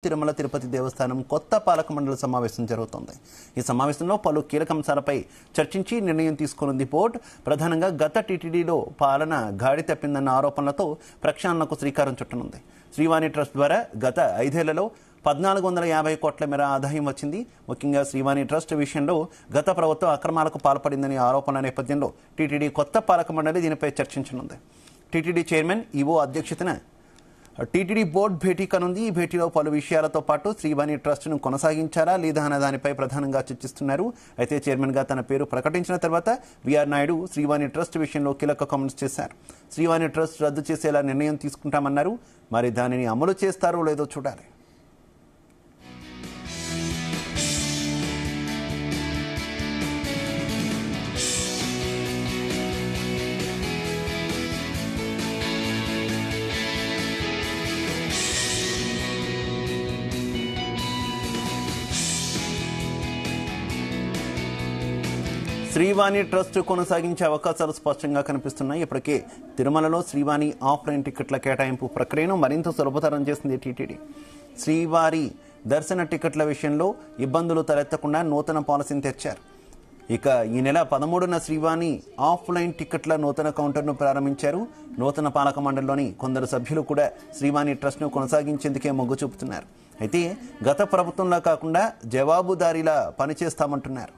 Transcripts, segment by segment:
తిరుమల తిరుపతి దేవస్థానం కొత్త పాలక మండలి సమావేశం జరుగుతోంది. ఈ సమావేశంలో పలు కీలక అంశాలపై చర్చించి నిర్ణయం తీసుకున్నది బోర్డు. ప్రధానంగా గత టీటీడీలో పాలన గాడి తప్పిందన్న ఆరోపణలతో ప్రక్షాళనకు శ్రీకారం చుట్టనుంది. శ్రీవాణి ట్రస్ట్ ద్వారా గత 5 ఏళ్లలో 1450 కోట్ల మేర ఆదాయం వచ్చింది. ముఖ్యంగా శ్రీవాణి ట్రస్ట్ విషయంలో గత ప్రభుత్వం అక్రమాలకు పాల్పడిందని ఆరోపణల నేపథ్యంలో టీటీడీ కొత్త పాలక మండలి దీనిపై చర్చించనుంది. టీటీడీ చైర్మన్ ఈవో అధ్యక్షతన టీటీడీ బోర్డు భేటీ కానుంది. ఈ భేటీలో పలు విషయాలతో పాటు శ్రీవాణి ట్రస్టును కొనసాగించారా లేదా అనే దానిపై ప్రధానంగా చర్చిస్తున్నారు. అయితే చైర్మన్గా తన పేరు ప్రకటించిన తర్వాత విఆర్ నాయుడు శ్రీవాణి ట్రస్ట్ విషయంలో కీలక కామెంట్స్ చేశారు. శ్రీవాణి ట్రస్ట్ రద్దు చేసేలా నిర్ణయం తీసుకుంటామన్నారు. మరి దానిని అమలు చేస్తారో లేదో చూడాలి. శ్రీవాణి ట్రస్ట్ కొనసాగించే అవకాశాలు స్పష్టంగా కనిపిస్తున్నాయి. ఇప్పటికే తిరుమలలో శ్రీవాణి ఆఫ్లైన్ టికెట్ల కేటాయింపు ప్రక్రియను మరింత సులభతరం చేసింది టీటీడీ. శ్రీవారి దర్శన టికెట్ల విషయంలో ఇబ్బందులు తలెత్తకుండా నూతన పాలసీని తెచ్చారు. ఇక ఈ నెల 13న శ్రీవాణి ఆఫ్లైన్ టికెట్ల నూతన కౌంటర్ను ప్రారంభించారు. నూతన పాలక మండలిలోని కొందరు సభ్యులు కూడా శ్రీవాణి ట్రస్ట్ను కొనసాగించేందుకే మొగ్గు చూపుతున్నారు. అయితే గత ప్రభుత్వంలా కాకుండా జవాబుదారీలా పనిచేస్తామంటున్నారు.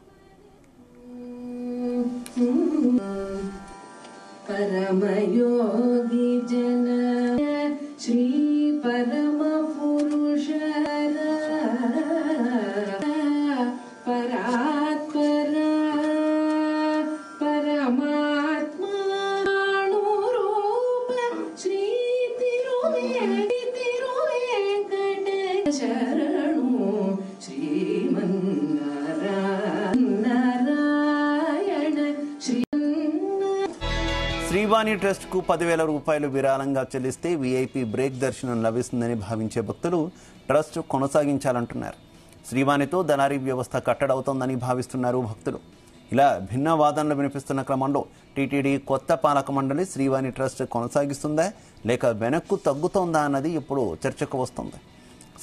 परमयोगी जन श्री परम पुरुष परात्पर परमात्मा रूप श्री तिरुवेंकट शरणु శ్రీవాణి ట్రస్ట్ కు 10,000 రూపాయలు విరాళంగా చెల్లిస్తే వీఐపీ బ్రేక్ దర్శనం లభిస్తుందని భావించే భక్తులు ట్రస్ట్ కొనసాగించాలంటున్నారు. శ్రీవాణితో దళారీ వ్యవస్థ కట్టడవుతోందని భావిస్తున్నారు భక్తులు. ఇలా భిన్న వాదనలు వినిపిస్తున్న క్రమంలో టీటీడీ కొత్త పాలక మండలి శ్రీవాణి ట్రస్ట్ కొనసాగిస్తుందా లేక వెనక్కు తగ్గుతోందా అన్నది ఇప్పుడు చర్చకు వస్తుంది.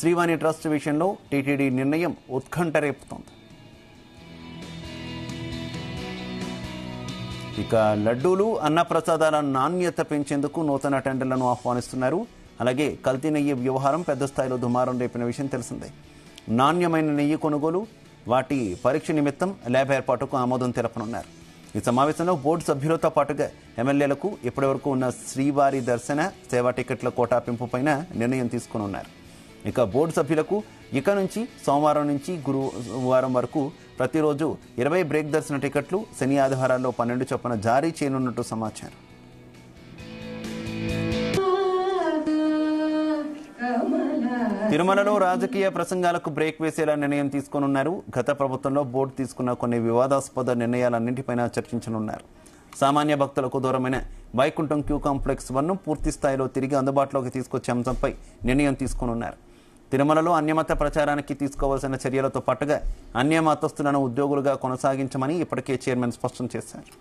శ్రీవాణి ట్రస్ట్ విషయంలో టీటీడీ నిర్ణయం ఉత్కంఠ రేపుతోంది. ఇక లడ్డూలు అన్నప్రసాదాల నాణ్యత పెంచేందుకు నూతన టెండర్లను ఆహ్వానిస్తున్నారు. అలాగే కల్తీ నెయ్యి వ్యవహారం పెద్ద స్థాయిలో దుమారం రేపిన విషయం తెలిసిందే. నాణ్యమైన నెయ్యి కొనుగోలు వాటి పరీక్ష నిమిత్తం ల్యాబ్ ఏర్పాటుకు ఆమోదం తెలపనున్నారు. ఈ సమావేశంలో బోర్డు సభ్యులతో పాటుగా ఎమ్మెల్యేలకు ఇప్పటివరకు ఉన్న శ్రీవారి దర్శన సేవా టికెట్ల కోటా పెంపుపైన నిర్ణయం తీసుకున్నారు. ఇక బోర్డు సభ్యులకు ఇక నుంచి సోమవారం నుంచి గురువారం వరకు ప్రతిరోజు 20 బ్రేక్ దర్శన టికెట్లు, శని ఆదివారాల్లో 12 చొప్పున జారీ చేయనున్నట్టు సమాచారం. తిరుమలలో రాజకీయ ప్రసంగాలకు బ్రేక్ వేసేలా నిర్ణయం తీసుకోనున్నారు. గత ప్రభుత్వంలో బోర్డు తీసుకున్న కొన్ని వివాదాస్పద నిర్ణయాలన్నింటిపైన చర్చించనున్నారు. సామాన్య భక్తులకు దూరమైన వైకుంఠం క్యూ కాంప్లెక్స్ 1ను పూర్తి స్థాయిలో తిరిగి అందుబాటులోకి తీసుకొచ్చే అంశంపై నిర్ణయం తీసుకోనున్నారు. తిరుమలలో అన్యమత ప్రచారానికి తీసుకోవాల్సిన చర్యలతో పాటుగా అన్యమతస్తులను ఉద్యోగులుగా కొనసాగించమని ఇప్పటికే చైర్మన్ స్పష్టం చేశారు.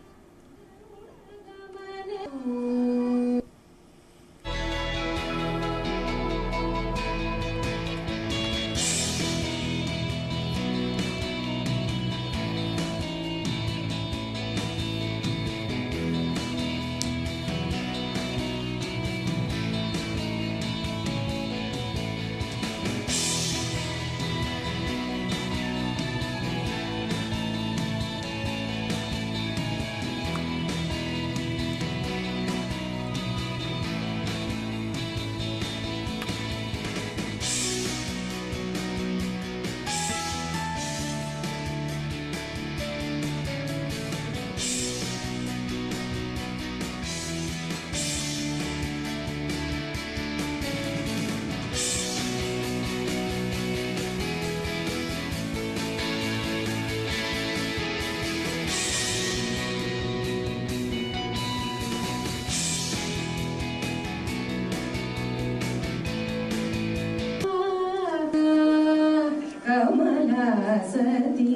कमला सती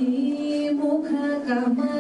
मुख कमल